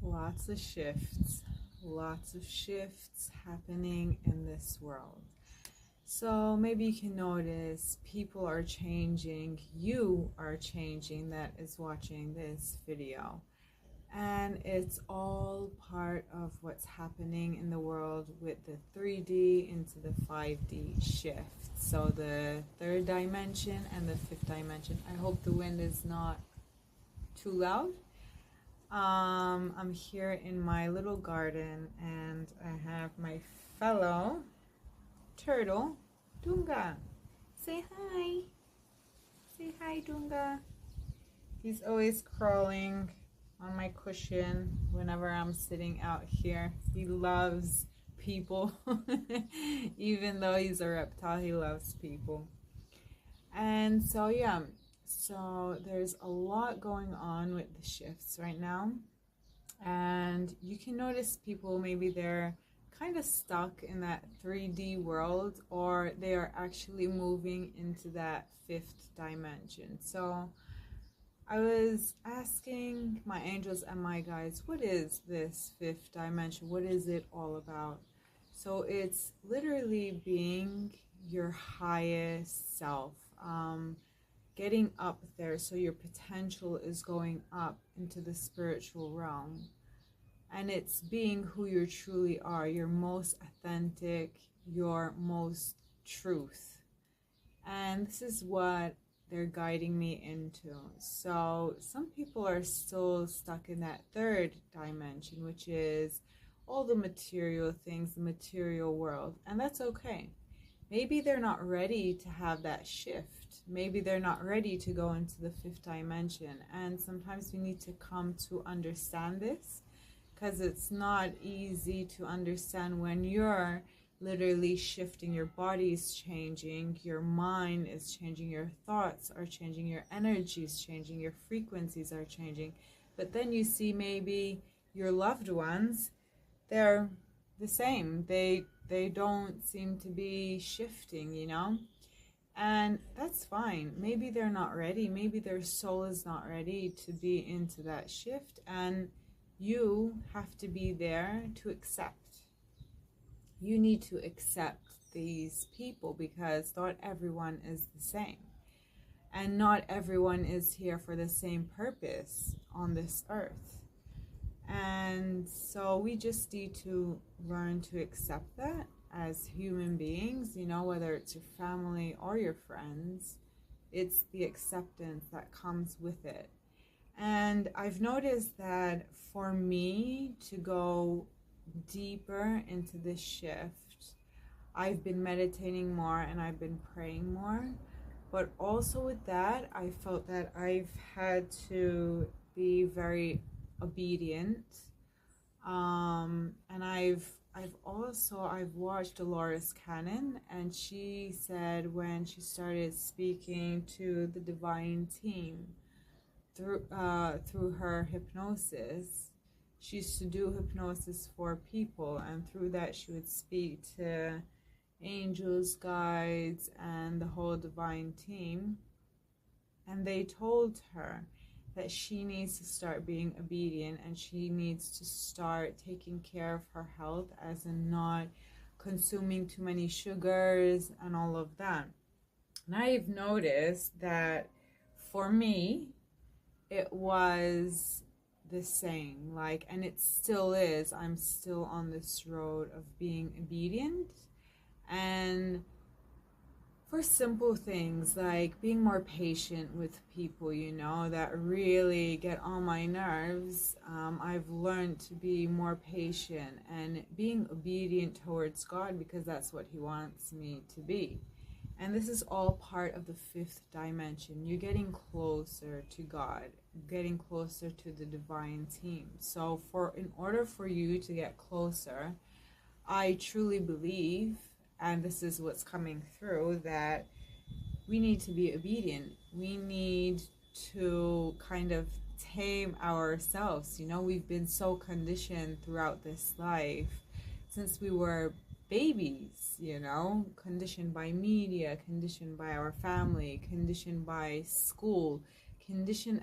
Lots of shifts happening in this world. So maybe you can notice people are changing, you are changing that is watching this video. And it's all part of what's happening in the world with the 3D into the 5D shift. So the third dimension and the fifth dimension. I hope the wind is not too loud. I'm here in my little garden and I have my fellow turtle, Dunga. Say hi. Say hi, Dunga. He's always crawling on my cushion whenever I'm sitting out here. He loves people. Even though he's a reptile, he loves people. And so yeah, so there's a lot going on with the shifts right now. And you can notice people, maybe they're kind of stuck in that 3D world, or they are actually moving into that fifth dimension. So I was asking my angels and my guides, what is this fifth dimension? What is it all about? So it's literally being your highest self, getting up there, so your potential is going up into the spiritual realm. And it's being who you truly are, your most authentic, your most truth. And this is what they're guiding me into. So some people are still stuck in that third dimension, which is all the material things, the material world. And that's okay. Maybe they're not ready to have that shift. Maybe they're not ready to go into the fifth dimension. And sometimes we need to come to understand this, because it's not easy to understand when you're literally shifting. Your body is changing, your mind is changing, your thoughts are changing, your energy is changing, your frequencies are changing. But then you see maybe your loved ones, they're the same. They don't seem to be shifting, you know? And that's fine. Maybe they're not ready. Maybe their soul is not ready to be into that shift. And you have to be there to accept. You need to accept these people, because not everyone is the same. And not everyone is here for the same purpose on this earth. And so we just need to learn to accept that as human beings, you know, whether it's your family or your friends. It's the acceptance that comes with it. And I've noticed that for me to go deeper into this shift, I've been meditating more and I've been praying more. But also with that, I felt that I've had to be very obedient. And I've watched Dolores Cannon, and she said when she started speaking to the divine team through her hypnosis, she used to do hypnosis for people, and through that she would speak to angels, guides, and the whole divine team. And they told her that she needs to start being obedient, and she needs to start taking care of her health, as in not consuming too many sugars and all of that. And I've noticed that for me, it was the same, and it still is. I'm still on this road of being obedient, and for simple things like being more patient with people, you know, that really get on my nerves. I've learned to be more patient and being obedient towards God, because that's what He wants me to be. And this is all part of the fifth dimension. You're getting closer to God, getting closer to the divine team. So in order for you to get closer, I truly believe, and this is what's coming through, that we need to be obedient. We need to kind of tame ourselves. You know, we've been so conditioned throughout this life since we were babies, you know, conditioned by media, conditioned by our family, conditioned by school, conditioned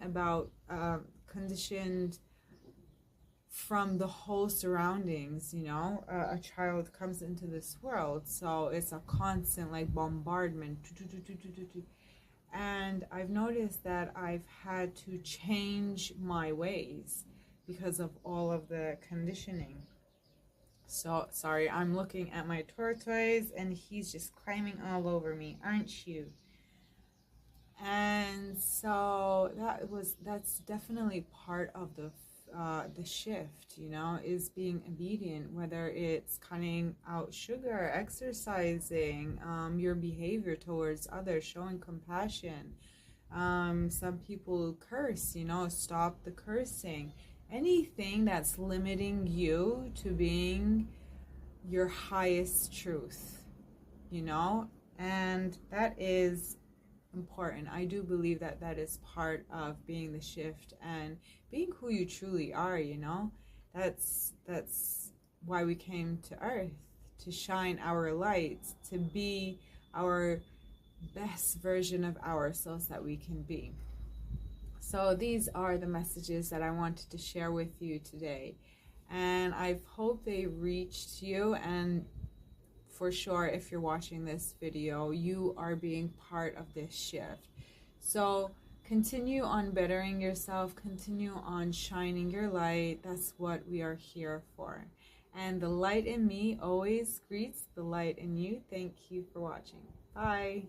from the whole surroundings. You know, a child comes into this world, so it's a constant like bombardment. And I've noticed that I've had to change my ways because of all of the conditioning. So sorry, I'm looking at my tortoise and he's just climbing all over me, aren't you? And so that's definitely part of the shift, you know, is being obedient, whether it's cutting out sugar, exercising, your behavior towards others, showing compassion. Some people curse, you know, stop the cursing. Anything that's limiting you to being your highest truth, you know, and that is important. I do believe that that is part of being the shift and being who you truly are, you know. That's why we came to earth, to shine our lights, to be our best version of ourselves that we can be. So these are the messages that I wanted to share with you today, and I hope they reached you. And for sure, if you're watching this video, you are being part of this shift. So continue on bettering yourself, continue on shining your light. That's what we are here for. And the light in me always greets the light in you. Thank you for watching. Bye.